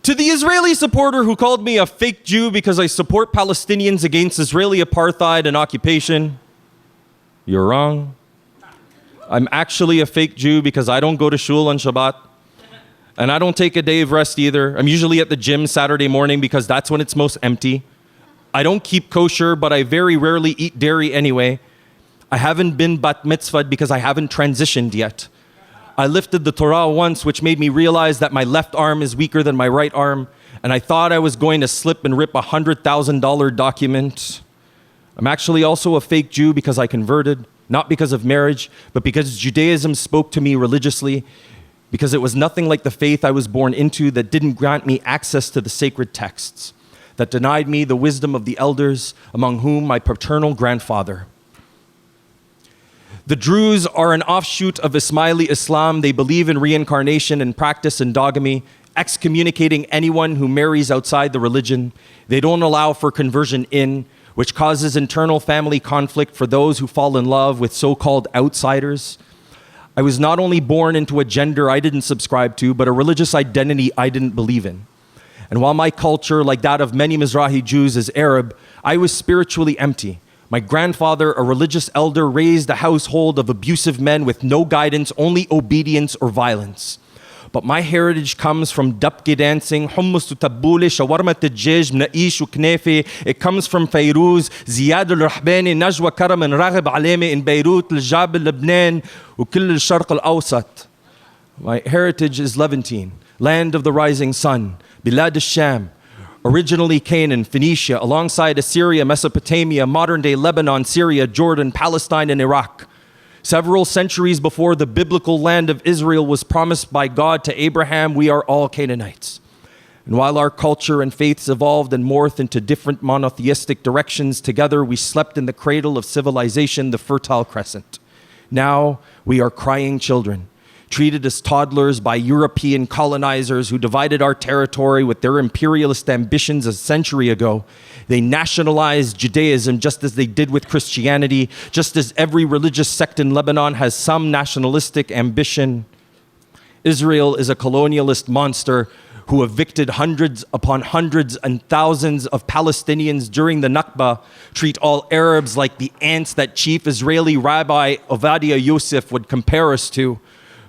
To the Israeli supporter who called me a fake Jew because I support Palestinians against Israeli apartheid and occupation, you're wrong. I'm actually a fake Jew because I don't go to shul on Shabbat. And I don't take a day of rest either. I'm usually at the gym Saturday morning because that's when it's most empty. I don't keep kosher, but I very rarely eat dairy anyway. I haven't been bat mitzvahed because I haven't transitioned yet. I lifted the Torah once, which made me realize that my left arm is weaker than my right arm, and I thought I was going to slip and rip a $100,000 document. I'm actually also a fake Jew because I converted, not because of marriage, but because Judaism spoke to me religiously, because it was nothing like the faith I was born into that didn't grant me access to the sacred texts, that denied me the wisdom of the elders, among whom my paternal grandfather. The Druze are an offshoot of Ismaili Islam. They believe in reincarnation and practice endogamy, excommunicating anyone who marries outside the religion. They don't allow for conversion in, which causes internal family conflict for those who fall in love with so-called outsiders. I was not only born into a gender I didn't subscribe to, but a religious identity I didn't believe in. And while my culture, like that of many Mizrahi Jews, is Arab, I was spiritually empty. My grandfather, a religious elder, raised a household of abusive men with no guidance, only obedience or violence. But my heritage comes from dabke dancing, hummus taboule, shawarma tadjij, mnaish knefe. It comes from Fairuz, Ziyad al-Rahbani, Najwa Karam, and Raghib Alemi in Beirut, Al-Jab al-Lebanon, وكل الشرق الأوسط. My heritage is Levantine, land of the rising sun, Bilad al-Sham, originally Canaan, Phoenicia, alongside Assyria, Mesopotamia, modern-day Lebanon, Syria, Jordan, Palestine, and Iraq. Several centuries before the biblical land of Israel was promised by God to Abraham, we are all Canaanites. And while our culture and faiths evolved and morphed into different monotheistic directions, together we slept in the cradle of civilization, the Fertile Crescent. Now we are crying children, treated as toddlers by European colonizers who divided our territory with their imperialist ambitions a century ago. They nationalized Judaism just as they did with Christianity, just as every religious sect in Lebanon has some nationalistic ambition. Israel is a colonialist monster who evicted hundreds upon hundreds and thousands of Palestinians during the Nakba, treat all Arabs like the ants that Chief Israeli Rabbi Ovadia Yosef would compare us to.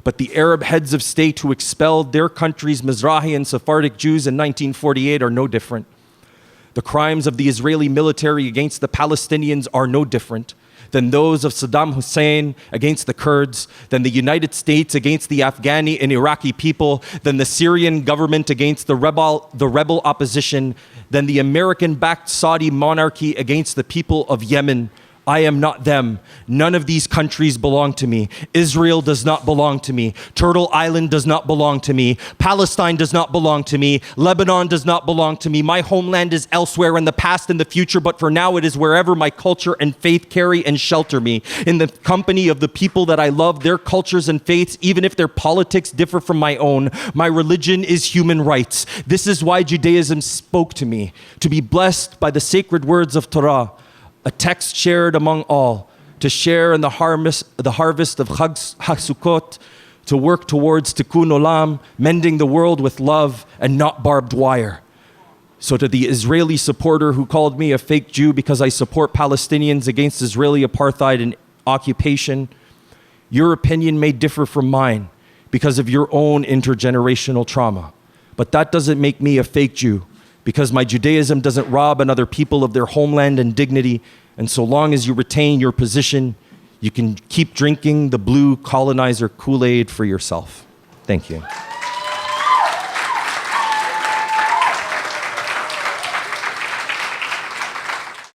But the Arab heads of state who expelled their country's Mizrahi and Sephardic Jews in 1948 are no different. The crimes of the Israeli military against the Palestinians are no different than those of Saddam Hussein against the Kurds, than the United States against the Afghani and Iraqi people, than the Syrian government against the rebel opposition, than the American-backed Saudi monarchy against the people of Yemen. I am not them. None of these countries belong to me. Israel does not belong to me. Turtle Island does not belong to me. Palestine does not belong to me. Lebanon does not belong to me. My homeland is elsewhere in the past and the future, but for now it is wherever my culture and faith carry and shelter me. In the company of the people that I love, their cultures and faiths, even if their politics differ from my own. My religion is human rights. This is why Judaism spoke to me, to be blessed by the sacred words of Torah, a text shared among all, to share in the harvest of Chag Sukkot, to work towards Tikkun Olam, mending the world with love and not barbed wire. So to the Israeli supporter who called me a fake Jew because I support Palestinians against Israeli apartheid and occupation, your opinion may differ from mine because of your own intergenerational trauma. But that doesn't make me a fake Jew, because my Judaism doesn't rob another people of their homeland and dignity, and so long as you retain your position, you can keep drinking the blue colonizer Kool-Aid for yourself. Thank you.